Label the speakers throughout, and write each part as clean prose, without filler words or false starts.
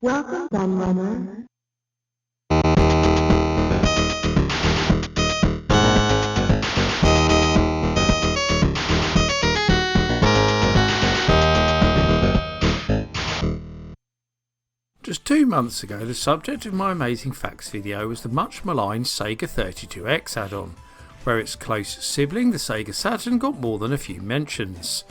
Speaker 1: Welcome, Gunrunner.
Speaker 2: Just 2 months ago, the subject of my Amazing Facts video was the much maligned Sega 32X add-on, where its close sibling, the Sega Saturn, got more than a few mentions.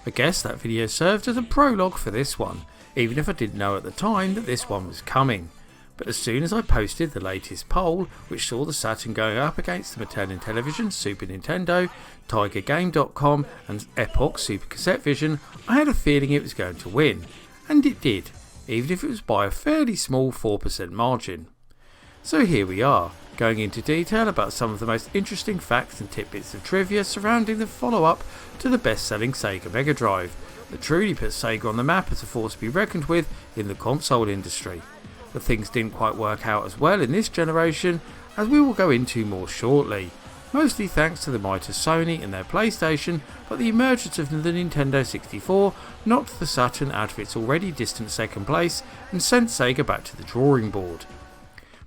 Speaker 2: I guess that video served as a prologue for this one, even if I didn't know at the time that this one was coming. But as soon as I posted the latest poll, which saw the Saturn going up against the Mattel Intellivision, Super Nintendo, TigerGame.com and Epoch Super Cassette Vision, I had a feeling it was going to win. And it did, even if it was by a fairly small 4% margin. So here we are, going into detail about some of the most interesting facts and tidbits of trivia surrounding the follow-up to the best-selling Sega Mega Drive, that truly put Sega on the map as a force to be reckoned with in the console industry. But things didn't quite work out as well in this generation, as we will go into more shortly. Mostly thanks to the might of Sony and their PlayStation, but the emergence of the Nintendo 64 knocked the Saturn out of its already distant second place and sent Sega back to the drawing board.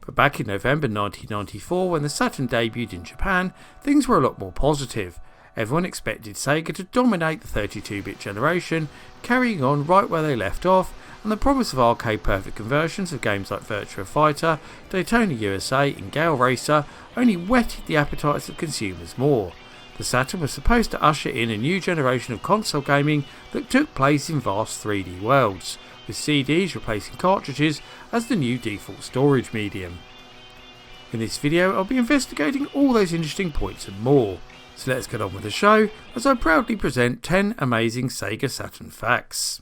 Speaker 2: But back in November 1994, when the Saturn debuted in Japan, things were a lot more positive. Everyone expected Sega to dominate the 32-bit generation, carrying on right where they left off, and the promise of arcade-perfect conversions of games like Virtua Fighter, Daytona USA and Gale Racer only whetted the appetites of consumers more. The Saturn was supposed to usher in a new generation of console gaming that took place in vast 3D worlds, with CDs replacing cartridges as the new default storage medium. In this video I'll be investigating all those interesting points and more. So let's get on with the show as I proudly present 10 amazing Sega Saturn facts.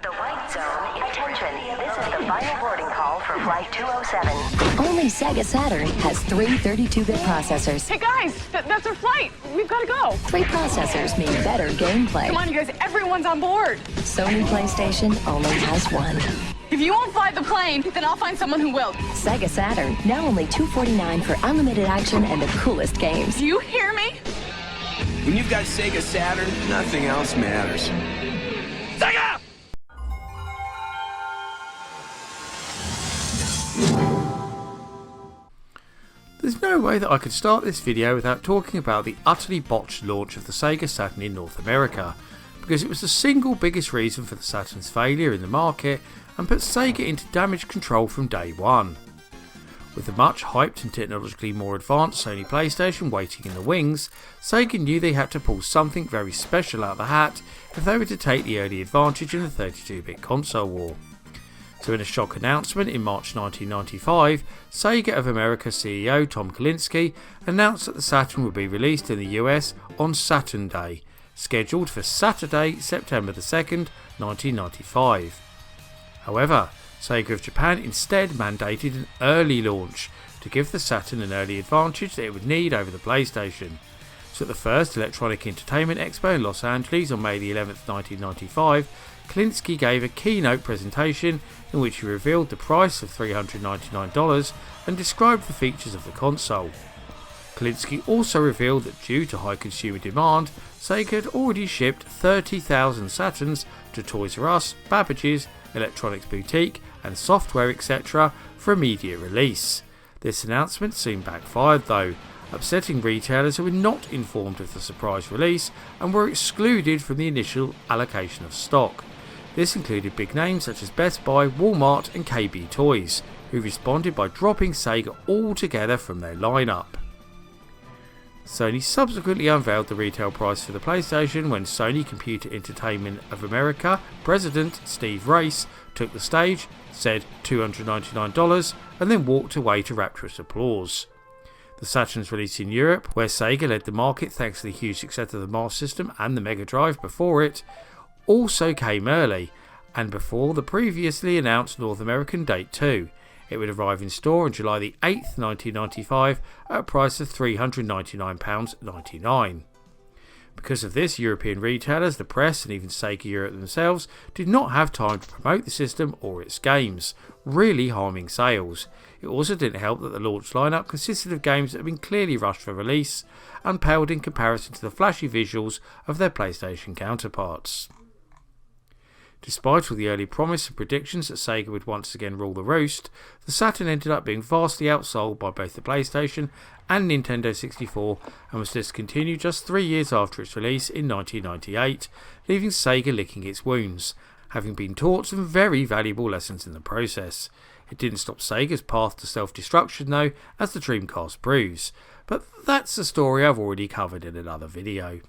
Speaker 3: The white zone, attention. This is the final boarding call for flight 207.
Speaker 4: Only Sega Saturn has three 32-bit processors.
Speaker 5: Hey guys, that's our flight. We've got to go.
Speaker 4: 3 processors mean better gameplay.
Speaker 5: Come on, you guys, everyone's on board.
Speaker 4: Sony PlayStation only has 1.
Speaker 5: If you won't fly the plane, then I'll find someone who will.
Speaker 4: Sega Saturn, now only $249 for unlimited action and the coolest games.
Speaker 5: Do you hear me?
Speaker 6: When you've got Sega Saturn, nothing else matters. Sega!
Speaker 2: There's no way that I could start this video without talking about the utterly botched launch of the Sega Saturn in North America, because it was the single biggest reason for the Saturn's failure in the market and put Sega into damage control from day one. With the much hyped and technologically more advanced Sony PlayStation waiting in the wings, Sega knew they had to pull something very special out of the hat if they were to take the early advantage in the 32-bit console war. So in a shock announcement in March 1995, Sega of America CEO Tom Kalinske announced that the Saturn would be released in the US on Saturn Day, scheduled for Saturday, September the 2nd, 1995. However, Sega of Japan instead mandated an early launch to give the Saturn an early advantage that it would need over the PlayStation. So at the first Electronic Entertainment Expo in Los Angeles on May the 11th, 1995, Kalinske gave a keynote presentation in which he revealed the price of $399 and described the features of the console. Kalinske also revealed that due to high consumer demand, Sega had already shipped 30,000 Saturns to Toys R Us, Babbage's, Electronics Boutique and Software etc. for immediate release. This announcement soon backfired though, upsetting retailers who were not informed of the surprise release and were excluded from the initial allocation of stock. This included big names such as Best Buy, Walmart and KB Toys, who responded by dropping Sega altogether from their lineup. Sony subsequently unveiled the retail price for the PlayStation when Sony Computer Entertainment of America President Steve Race took the stage, said $299 and then walked away to rapturous applause. The Saturn's release in Europe, where Sega led the market thanks to the huge success of the Master System and the Mega Drive before it, also came early and before the previously announced North American date too. It would arrive in store on July the 8th, 1995 at a price of £399.99. Because of this, European retailers, the press and even Sega Europe themselves did not have time to promote the system or its games, really harming sales. It also didn't help that the launch lineup consisted of games that had been clearly rushed for release and paled in comparison to the flashy visuals of their PlayStation counterparts. Despite all the early promise and predictions that Sega would once again rule the roost, the Saturn ended up being vastly outsold by both the PlayStation and Nintendo 64 and was discontinued just 3 years after its release in 1998, leaving Sega licking its wounds, having been taught some very valuable lessons in the process. It didn't stop Sega's path to self-destruction though, as the Dreamcast proves, but that's a story I've already covered in another video.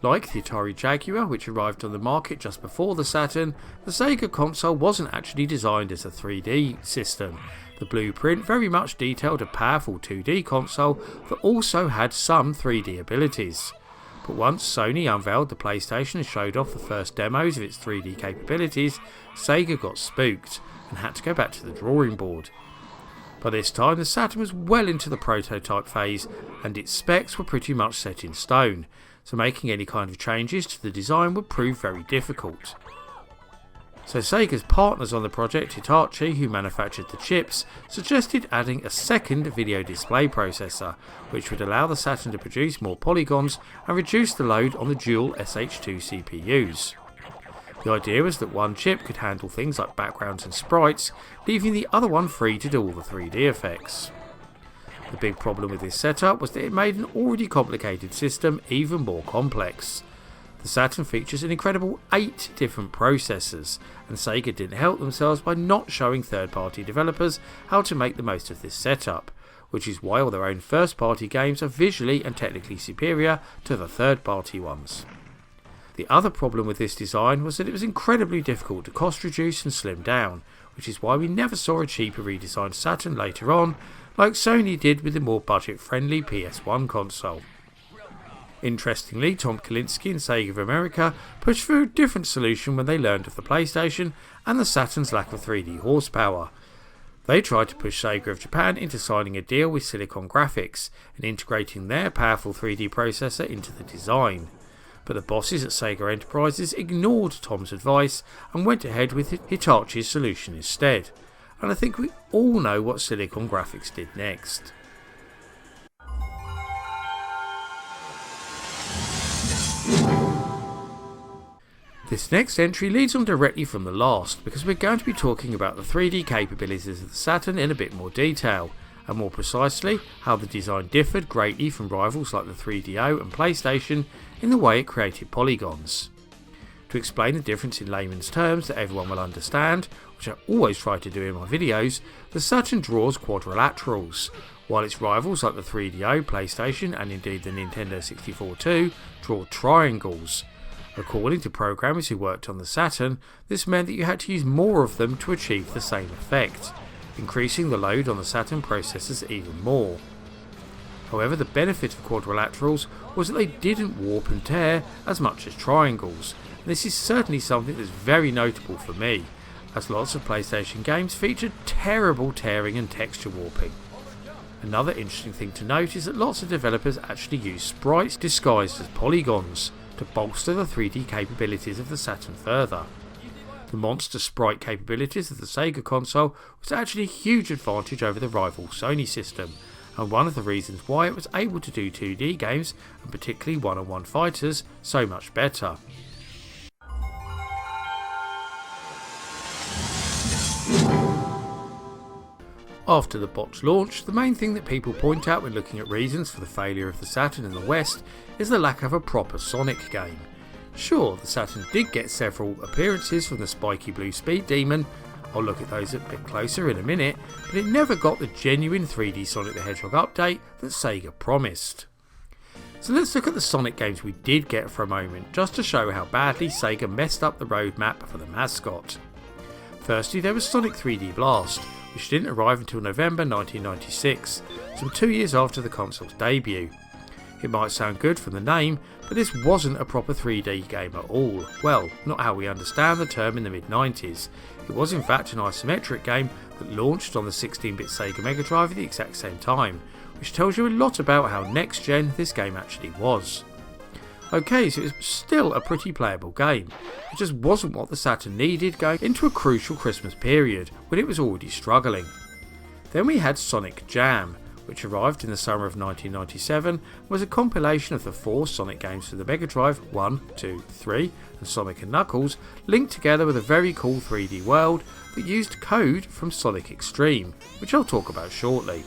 Speaker 2: Like the Atari Jaguar, which arrived on the market just before the Saturn, the Sega console wasn't actually designed as a 3D system. The blueprint very much detailed a powerful 2D console that also had some 3D abilities. But once Sony unveiled the PlayStation and showed off the first demos of its 3D capabilities, Sega got spooked and had to go back to the drawing board. By this time the Saturn was well into the prototype phase and its specs were pretty much set in stone, so making any kind of changes to the design would prove very difficult. So Sega's partners on the project, Hitachi, who manufactured the chips, suggested adding a second video display processor, which would allow the Saturn to produce more polygons and reduce the load on the dual SH2 CPUs. The idea was that one chip could handle things like backgrounds and sprites, leaving the other one free to do all the 3D effects. The big problem with this setup was that it made an already complicated system even more complex. The Saturn features an incredible 8 different processors, and Sega didn't help themselves by not showing third-party developers how to make the most of this setup, which is why all their own first-party games are visually and technically superior to the third-party ones. The other problem with this design was that it was incredibly difficult to cost reduce and slim down, which is why we never saw a cheaper redesigned Saturn later on, like Sony did with the more budget-friendly PS1 console. Interestingly, Tom Kalinske and Sega of America pushed for a different solution when they learned of the PlayStation and the Saturn's lack of 3D horsepower. They tried to push Sega of Japan into signing a deal with Silicon Graphics and integrating their powerful 3D processor into the design. But the bosses at Sega Enterprises ignored Tom's advice and went ahead with Hitachi's solution instead. And I think we all know what Silicon Graphics did next. This next entry leads on directly from the last, because we're going to be talking about the 3D capabilities of the Saturn in a bit more detail, and more precisely how the design differed greatly from rivals like the 3DO and PlayStation in the way it created polygons. To explain the difference in layman's terms that everyone will understand, which I always try to do in my videos, the Saturn draws quadrilaterals, while its rivals like the 3DO, PlayStation and indeed the Nintendo 64 too draw triangles. According to programmers who worked on the Saturn, this meant that you had to use more of them to achieve the same effect, increasing the load on the Saturn processors even more. However, the benefit of quadrilaterals was that they didn't warp and tear as much as triangles, and this is certainly something that's very notable for me, as lots of PlayStation games featured terrible tearing and texture warping. Another interesting thing to note is that lots of developers actually use sprites disguised as polygons to bolster the 3D capabilities of the Saturn further. The monster sprite capabilities of the Sega console was actually a huge advantage over the rival Sony system, and one of the reasons why it was able to do 2D games, and particularly one-on-one fighters, so much better. After the botched launch, the main thing that people point out when looking at reasons for the failure of the Saturn in the West is the lack of a proper Sonic game. Sure, the Saturn did get several appearances from the spiky blue Speed Demon, I'll look at those a bit closer in a minute, but it never got the genuine 3D Sonic the Hedgehog update that Sega promised. So let's look at the Sonic games we did get for a moment, just to show how badly Sega messed up the roadmap for the mascot. Firstly, there was Sonic 3D Blast, which didn't arrive until November 1996, some 2 years after the console's debut. It might sound good from the name, but this wasn't a proper 3D game at all. Well, not how we understand the term in the mid-90s. It was in fact an isometric game that launched on the 16-bit Sega Mega Drive at the exact same time, which tells you a lot about how next-gen this game actually was. Okay, so it was still a pretty playable game. It just wasn't what the Saturn needed going into a crucial Christmas period when it was already struggling. Then we had Sonic Jam, which arrived in the summer of 1997 and was a compilation of the 4 Sonic games for the Mega Drive 1, 2, 3 and Sonic & Knuckles, linked together with a very cool 3D world that used code from Sonic Extreme, which I'll talk about shortly.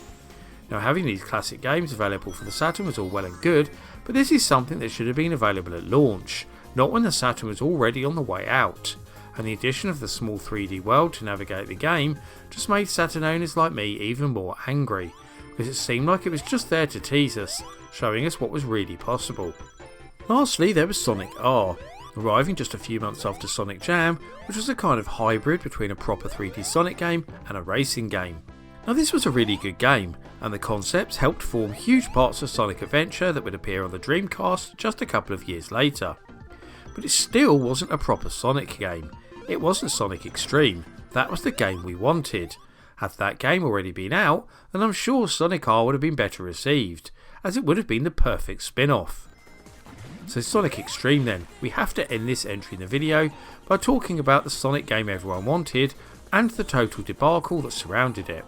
Speaker 2: Now, having these classic games available for the Saturn was all well and good, but this is something that should have been available at launch, not when the Saturn was already on the way out, and the addition of the small 3D world to navigate the game just made Saturn owners like me even more angry, because it seemed like it was just there to tease us, showing us what was really possible. Lastly, there was Sonic R, arriving just a few months after Sonic Jam, which was a kind of hybrid between a proper 3D Sonic game and a racing game. Now, this was a really good game, and the concepts helped form huge parts of Sonic Adventure that would appear on the Dreamcast just a couple of years later. But it still wasn't a proper Sonic game. It wasn't Sonic Extreme. That was the game we wanted. Had that game already been out, then I'm sure Sonic R would have been better received, as it would have been the perfect spin-off. So Sonic Extreme then, we have to end this entry in the video by talking about the Sonic game everyone wanted and the total debacle that surrounded it.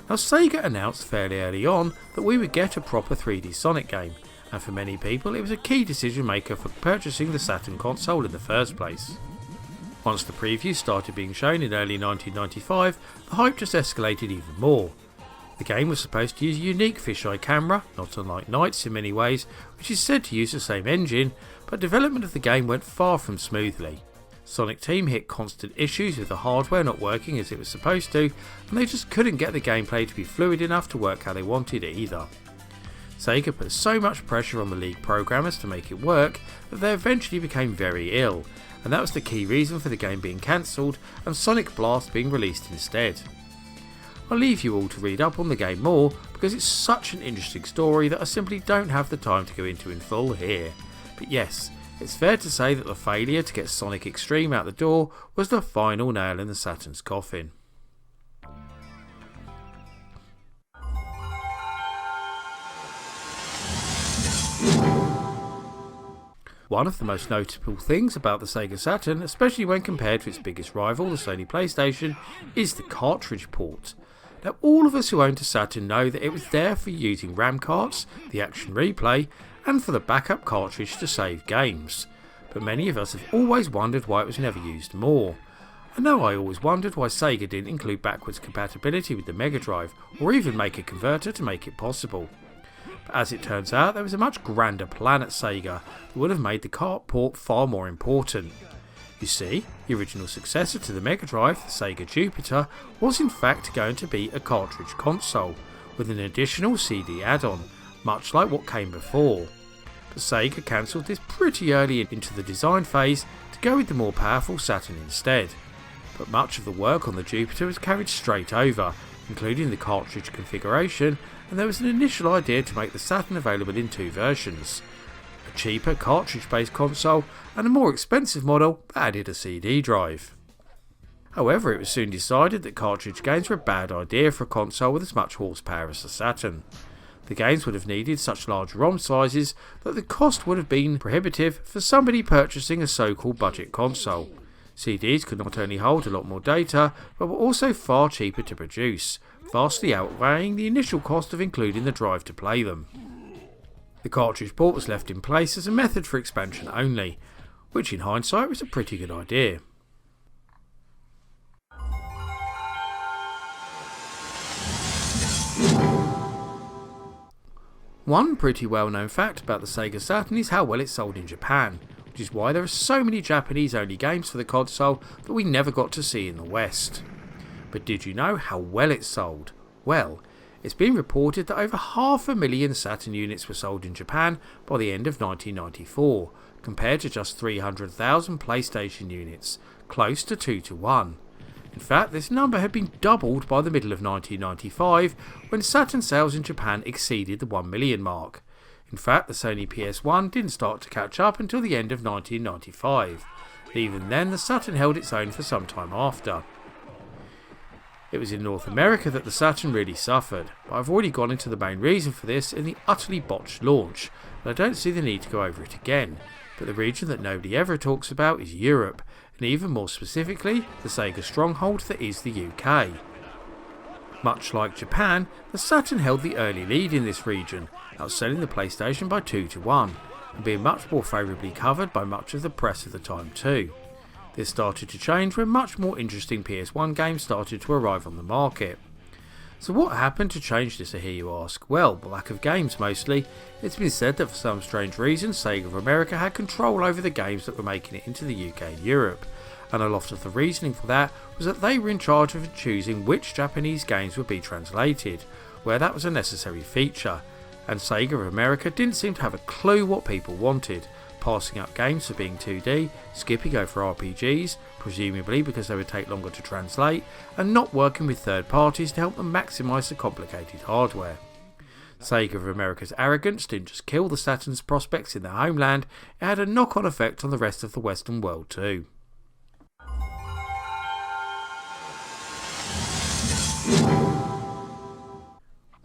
Speaker 2: Now, Sega announced fairly early on that we would get a proper 3D Sonic game, and for many people it was a key decision maker for purchasing the Saturn console in the first place. Once the preview started being shown in early 1995, the hype just escalated even more. The game was supposed to use a unique fisheye camera, not unlike Knight's in many ways, which is said to use the same engine, but development of the game went far from smoothly. Sonic Team hit constant issues with the hardware not working as it was supposed to, and they just couldn't get the gameplay to be fluid enough to work how they wanted it either. Sega put so much pressure on the league programmers to make it work that they eventually became very ill, and that was the key reason for the game being cancelled and Sonic Blast being released instead. I'll leave you all to read up on the game more because it's such an interesting story that I simply don't have the time to go into in full here. But yes, it's fair to say that the failure to get Sonic Extreme out the door was the final nail in the Saturn's coffin. One of the most notable things about the Sega Saturn, especially when compared to its biggest rival, the Sony PlayStation, is the cartridge port. Now, all of us who owned a Saturn know that it was there for using RAM carts, the action replay, and for the backup cartridge to save games. But many of us have always wondered why it was never used more. I know I always wondered why Sega didn't include backwards compatibility with the Mega Drive, or even make a converter to make it possible. But as it turns out, there was a much grander plan at Sega that would have made the cart port far more important. You see, the original successor to the Mega Drive, the Sega Jupiter, was in fact going to be a cartridge console, with an additional CD add-on, much like what came before. But Sega cancelled this pretty early into the design phase to go with the more powerful Saturn instead. But much of the work on the Jupiter was carried straight over, including the cartridge configuration, and there was an initial idea to make the Saturn available in 2 versions. A cheaper cartridge-based console and a more expensive model that added a CD drive. However, it was soon decided that cartridge games were a bad idea for a console with as much horsepower as the Saturn. The games would have needed such large ROM sizes that the cost would have been prohibitive for somebody purchasing a so-called budget console. CDs could not only hold a lot more data, but were also far cheaper to produce, vastly outweighing the initial cost of including the drive to play them. The cartridge port was left in place as a method for expansion only, which in hindsight was a pretty good idea. One pretty well known fact about the Sega Saturn is how well it sold in Japan, which is why there are so many Japanese only games for the console that we never got to see in the West. But did you know how well it sold? Well, it's been reported that over 500,000 Saturn units were sold in Japan by the end of 1994, compared to just 300,000 PlayStation units, close to 2 to 1. In fact, this number had been doubled by the middle of 1995, when Saturn sales in Japan exceeded the 1 million mark. In fact, the Sony PS1 didn't start to catch up until the end of 1995. Even then, the Saturn held its own for some time after. It was in North America that the Saturn really suffered, but I've already gone into the main reason for this in the utterly botched launch, and I don't see the need to go over it again. But the region that nobody ever talks about is Europe, and even more specifically, the Sega stronghold that is the UK. Much like Japan, the Saturn held the early lead in this region, outselling the PlayStation by 2-1, and being much more favourably covered by much of the press of the time too. This started to change when much more interesting PS1 games started to arrive on the market. So what happened to change this, I hear you ask? Well, the lack of games mostly. It's been said that for some strange reason Sega of America had control over the games that were making it into the UK and Europe, and a lot of the reasoning for that was that they were in charge of choosing which Japanese games would be translated, where that was a necessary feature, and Sega of America didn't seem to have a clue what people wanted, passing up games for being 2D, skipping over RPGs, presumably because they would take longer to translate, and not working with third parties to help them maximise the complicated hardware. Sega of America's arrogance didn't just kill the Saturn's prospects in their homeland, it had a knock-on effect on the rest of the Western world too.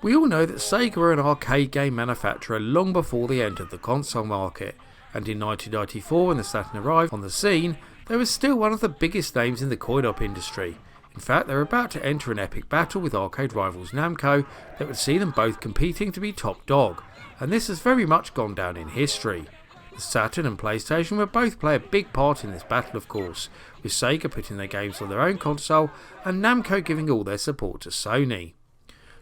Speaker 2: We all know that Sega were an arcade game manufacturer long before they entered the console market, and in 1994 when the Saturn arrived on the scene, they were still one of the biggest names in the coin-op industry. In fact, they were about to enter an epic battle with arcade rivals Namco that would see them both competing to be top dog, and this has very much gone down in history. The Saturn and PlayStation would both play a big part in this battle, of course, with Sega putting their games on their own console and Namco giving all their support to Sony.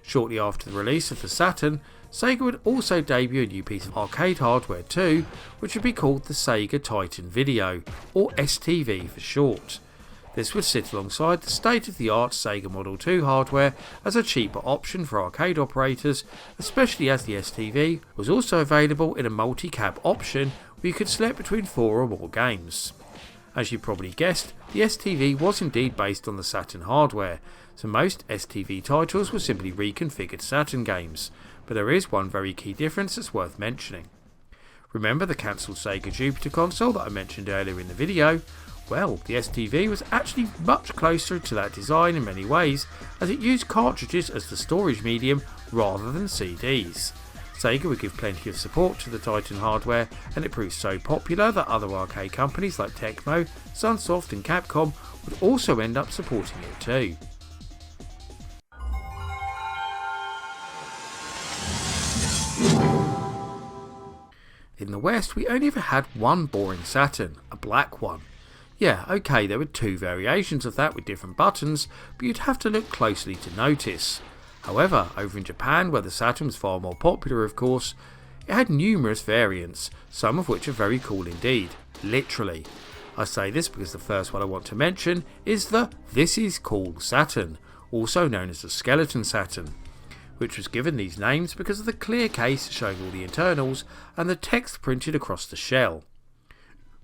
Speaker 2: Shortly after the release of the Saturn, Sega would also debut a new piece of arcade hardware too, which would be called the Sega Titan Video, or STV for short. This would sit alongside the state-of-the-art Sega Model 2 hardware as a cheaper option for arcade operators, especially as the STV was also available in a multi-cab option where you could select between 4 or more games. As you probably guessed, the STV was indeed based on the Saturn hardware, so most STV titles were simply reconfigured Saturn games, but there is one very key difference that's worth mentioning. Remember the cancelled Sega Jupiter console that I mentioned earlier in the video? Well, the STV was actually much closer to that design in many ways, as it used cartridges as the storage medium rather than CDs. Sega would give plenty of support to the Titan hardware, and it proved so popular that other arcade companies like Tecmo, Sunsoft and Capcom would also end up supporting it too. In the West, we only ever had one boring Saturn, a black one. Yeah, okay, there were 2 variations of that with different buttons, but you'd have to look closely to notice. However, over in Japan, where the Saturn was far more popular of course, it had numerous variants, some of which are very cool indeed, literally. I say this because the first one I want to mention is the This Is Cool Saturn, also known as the Skeleton Saturn, which was given these names because of the clear case showing all the internals and the text printed across the shell.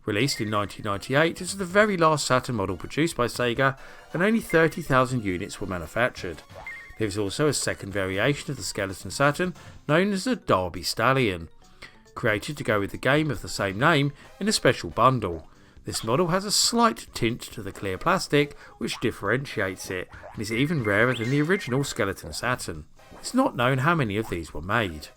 Speaker 2: Released in 1998, it was the very last Saturn model produced by Sega, and only 30,000 units were manufactured. There was also a second variation of the Skeleton Saturn, known as the Derby Stallion, created to go with the game of the same name in a special bundle. This model has a slight tint to the clear plastic, which differentiates it, and is even rarer than the original Skeleton Saturn. It's not known how many of these were made.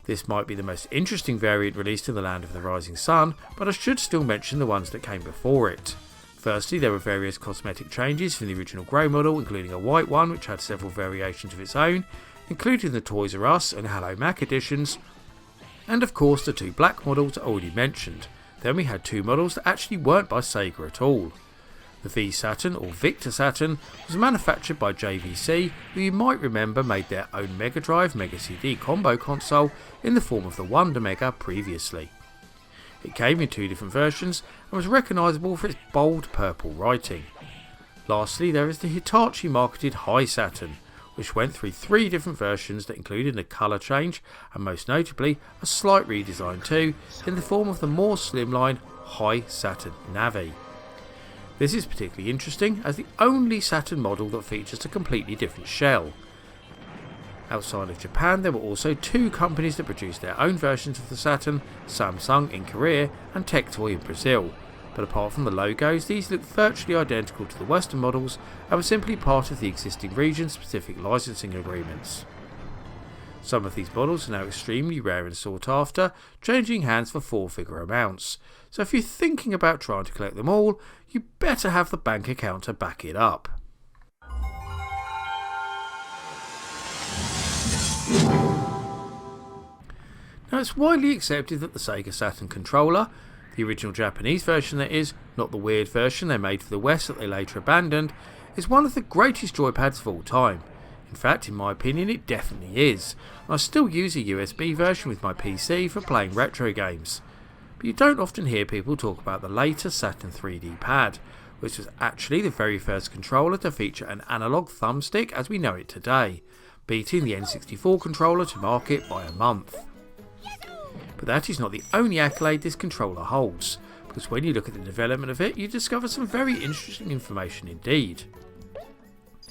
Speaker 2: This might be the most interesting variant released in the Land of the Rising Sun, but I should still mention the ones that came before it. Firstly, there were various cosmetic changes from the original grey model, including a white one which had several variations of its own, including the Toys R Us and Hello Mac editions, and of course the 2 black models already mentioned. Then we had 2 models that actually weren't by Sega at all. The V-Saturn, or Victor Saturn, was manufactured by JVC, who you might remember made their own Mega Drive Mega CD combo console in the form of the Wonder Mega previously. It came in 2 different versions and was recognisable for its bold purple writing. Lastly, there is the Hitachi marketed Hi-Saturn, which went through 3 different versions that included a colour change and most notably a slight redesign too, in the form of the more slimline Hi-Saturn Navi. This is particularly interesting as the only Saturn model that features a completely different shell. Outside of Japan, there were also 2 companies that produced their own versions of the Saturn, Samsung in Korea and Tectoy in Brazil, but apart from the logos, these looked virtually identical to the Western models and were simply part of the existing region-specific licensing agreements. Some of these models are now extremely rare and sought after, changing hands for 4-figure amounts, so if you're thinking about trying to collect them all, you better have the bank account to back it up. Now, it's widely accepted that the Sega Saturn controller, the original Japanese version that is, not the weird version they made for the West that they later abandoned, is one of the greatest joypads of all time. In fact, in my opinion, it definitely is. I still use a USB version with my PC for playing retro games. But you don't often hear people talk about the later Saturn 3D pad, which was actually the very first controller to feature an analog thumbstick as we know it today, beating the N64 controller to market by a month. But that is not the only accolade this controller holds, because when you look at the development of it, you discover some very interesting information indeed.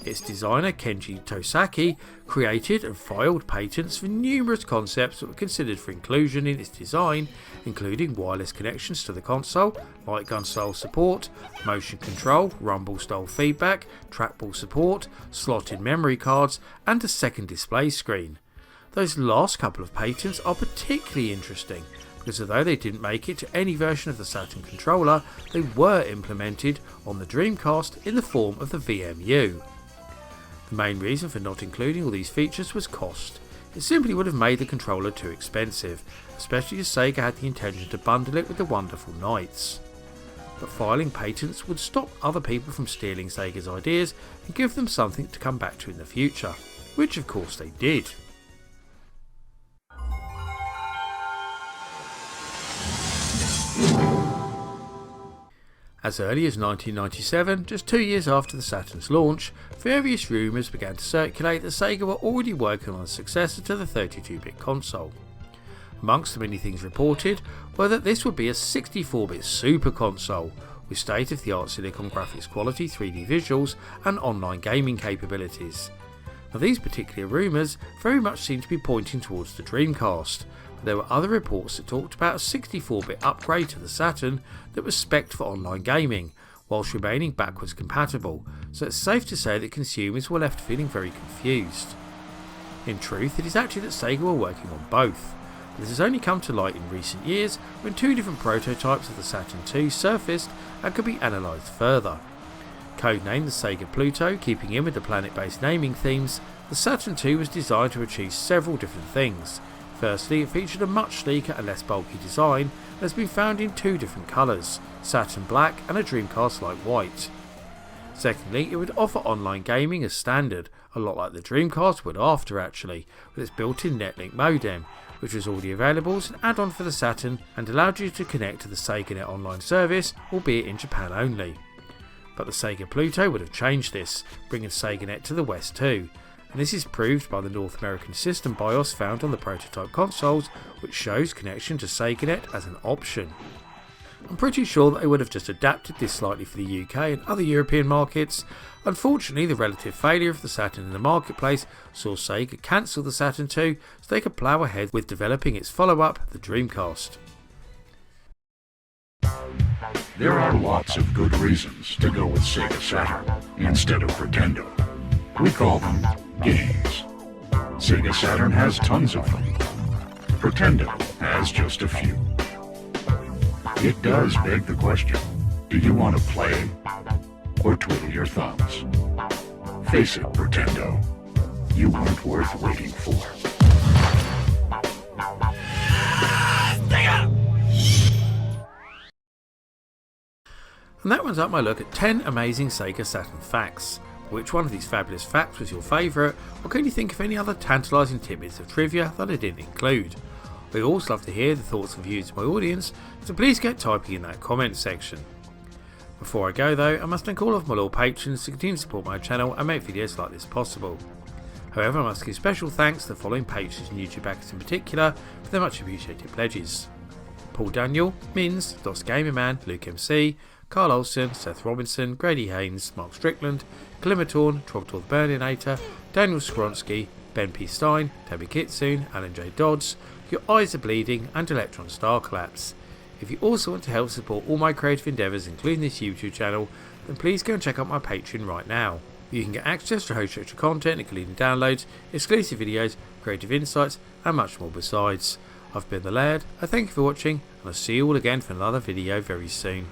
Speaker 2: Its designer Kenji Tosaki created and filed patents for numerous concepts that were considered for inclusion in its design, including wireless connections to the console, light gun style support, motion control, rumble style feedback, trackball support, slotted memory cards, and a second display screen. Those last couple of patents are particularly interesting, because although they didn't make it to any version of the Saturn controller, they were implemented on the Dreamcast in the form of the VMU. The main reason for not including all these features was cost. It simply would have made the controller too expensive, especially as Sega had the intention to bundle it with the Wonderful Knights. But filing patents would stop other people from stealing Sega's ideas and give them something to come back to in the future, which of course they did. As early as 1997, just 2 years after the Saturn's launch, various rumours began to circulate that Sega were already working on a successor to the 32-bit console. Amongst the many things reported were that this would be a 64-bit super console, with state-of-the-art silicon graphics quality, 3D visuals and online gaming capabilities. Now, these particular rumours very much seem to be pointing towards the Dreamcast. There were other reports that talked about a 64-bit upgrade to the Saturn that was spec'd for online gaming, whilst remaining backwards compatible, so it's safe to say that consumers were left feeling very confused. In truth, it is actually that Sega were working on both, but this has only come to light in recent years when two different prototypes of the Saturn II surfaced and could be analysed further. Codenamed the Sega Pluto, keeping in with the planet-based naming themes, the Saturn II was designed to achieve several different things. Firstly, it featured a much sleeker and less bulky design and has been found in two different colours, Saturn Black and a Dreamcast-like white. Secondly, it would offer online gaming as standard, a lot like the Dreamcast would after actually, with its built-in Netlink modem, which was already available as an add-on for the Saturn and allowed you to connect to the SegaNet online service, albeit in Japan only. But the Sega Pluto would have changed this, bringing SegaNet to the West too, and this is proved by the North American system BIOS found on the prototype consoles, which shows connection to SegaNet as an option. I'm pretty sure that they would have just adapted this slightly for the UK and other European markets. Unfortunately, the relative failure of the Saturn in the marketplace saw Sega cancel the Saturn II so they could plough ahead with developing its follow-up, the Dreamcast.
Speaker 7: There are lots of good reasons to go with Sega Saturn instead of Pretendo. We call them games. Sega Saturn has tons of them. Pretendo has just a few. It does beg the question, do you want to play or twiddle your thumbs? Face it, Pretendo, you weren't worth waiting for.
Speaker 2: And that runs up my look at 10 amazing Sega Saturn facts. Which one of these fabulous facts was your favourite, or can you think of any other tantalising tidbits of trivia that I didn't include? We also love to hear the thoughts and views of my audience, so please get typing in that comment section. Before I go though, I must thank all of my loyal patrons to continue to support my channel and make videos like this possible. However, I must give special thanks to the following patrons and YouTube backers in particular for their much appreciated pledges: Paul Daniel, Mins, Dos Gamerman, Luke MC, Carl Olsen, Seth Robinson, Grady Haynes, Mark Strickland, Climatorn, Trogtor the Burninator, Daniel Skronsky, Ben P. Stein, Tabby Kitsune, Alan J. Dodds, Your Eyes Are Bleeding and Electron Star Collapse. If you also want to help support all my creative endeavours including this YouTube channel, then please go and check out my Patreon right now. You can get access to host extra content including downloads, exclusive videos, creative insights and much more besides. I've been the Laird, I thank you for watching and I'll see you all again for another video very soon.